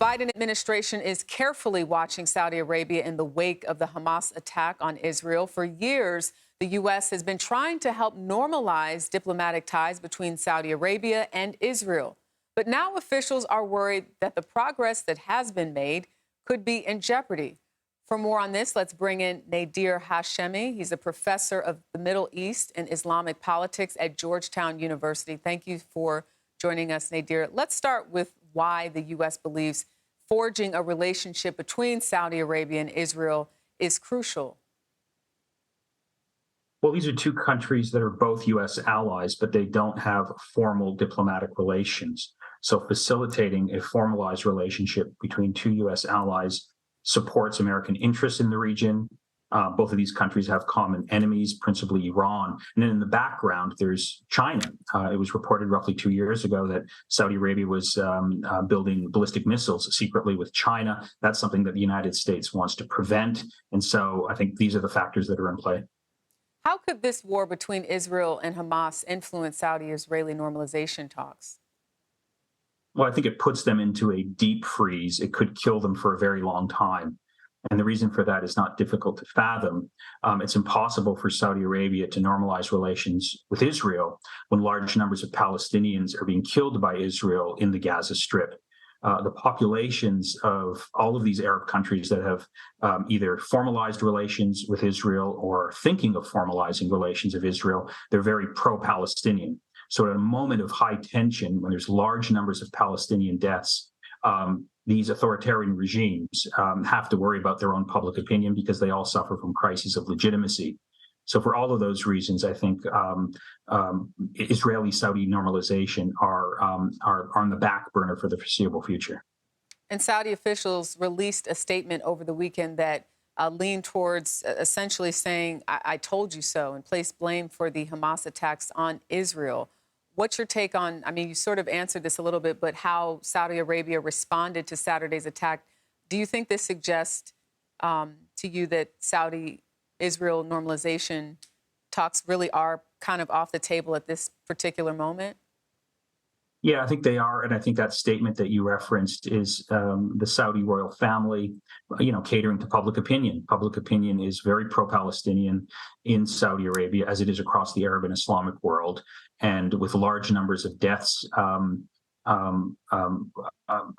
Biden administration is carefully watching Saudi Arabia in the wake of the Hamas attack on Israel. For years, the U.S. has been trying to help normalize diplomatic ties between Saudi Arabia and Israel. But now officials are worried that the progress that has been made could be in jeopardy. For more on this, let's bring in Nader Hashemi. He's a professor of the Middle East and Islamic politics at Georgetown University. Thank you for joining us, Nader. Let's start with why the U.S. believes forging a relationship between Saudi Arabia and Israel is crucial. Well, these are two countries that are both U.S. allies, but they don't have formal diplomatic relations. So facilitating a formalized relationship between two U.S. allies supports American interests in the region. Both of these countries have common enemies, principally Iran. And then in the background, there's China. It was reported roughly 2 years ago that Saudi Arabia was building ballistic missiles secretly with China. That's something that the United States wants to prevent. And so I think these are the factors that are in play. How could this war between Israel and Hamas influence Saudi-Israeli normalization talks? Well, I think it puts them into a deep freeze. It could kill them for a very long time. And the reason for that is not difficult to fathom. It's impossible for Saudi Arabia to normalize relations with Israel when large numbers of Palestinians are being killed by Israel in the Gaza Strip. The populations of all of these Arab countries that have either formalized relations with Israel or thinking of formalizing relations with Israel, they're very pro-Palestinian. So at a moment of high tension, when there's large numbers of Palestinian deaths, these authoritarian regimes have to worry about their own public opinion because they all suffer from crises of legitimacy. So for all of those reasons, I think Israeli-Saudi normalization are on the back burner for the foreseeable future. And Saudi officials released a statement over the weekend that leaned towards essentially saying, I told you so, and placed blame for the Hamas attacks on Israel. What's your take on, I mean, you sort of answered this a little bit, but how Saudi Arabia responded to Saturday's attack? Do you think this suggests to you that Saudi-Israel normalization talks really are kind of off the table at this particular moment? Yeah, I think they are. And I think that statement that you referenced is the Saudi royal family, catering to public opinion. Public opinion is very pro-Palestinian in Saudi Arabia, as it is across the Arab and Islamic world. And with large numbers of deaths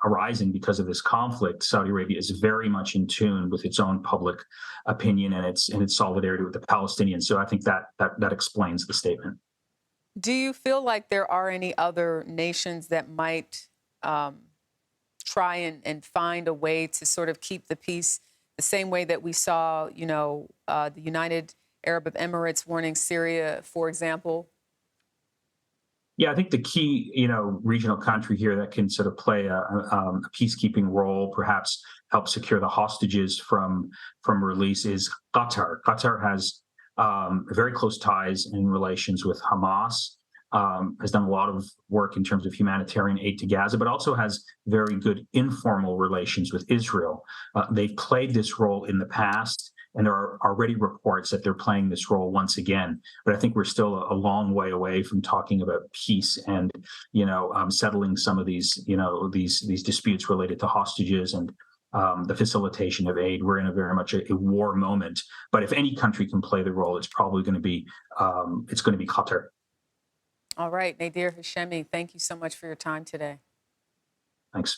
arising because of this conflict, Saudi Arabia is very much in tune with its own public opinion and its solidarity with the Palestinians. So I think that explains the statement. Do you feel like there are any other nations that might try and find a way to sort of keep the peace the same way that we saw, the United Arab Emirates warning Syria, for example? Yeah, I think the key, regional country here that can sort of play a peacekeeping role, perhaps help secure the hostages from release, is Qatar. Qatar has very close ties and relations with Hamas, has done a lot of work in terms of humanitarian aid to Gaza, but also has very good informal relations with Israel. They've played this role in the past, and there are already reports that they're playing this role once again. But I think we're still a long way away from talking about peace and, settling some of these disputes related to hostages and the facilitation of aid. We're in a very much a war moment. But if any country can play the role, it's probably going to be Qatar. All right, Nader Hashemi, thank you so much for your time today. Thanks.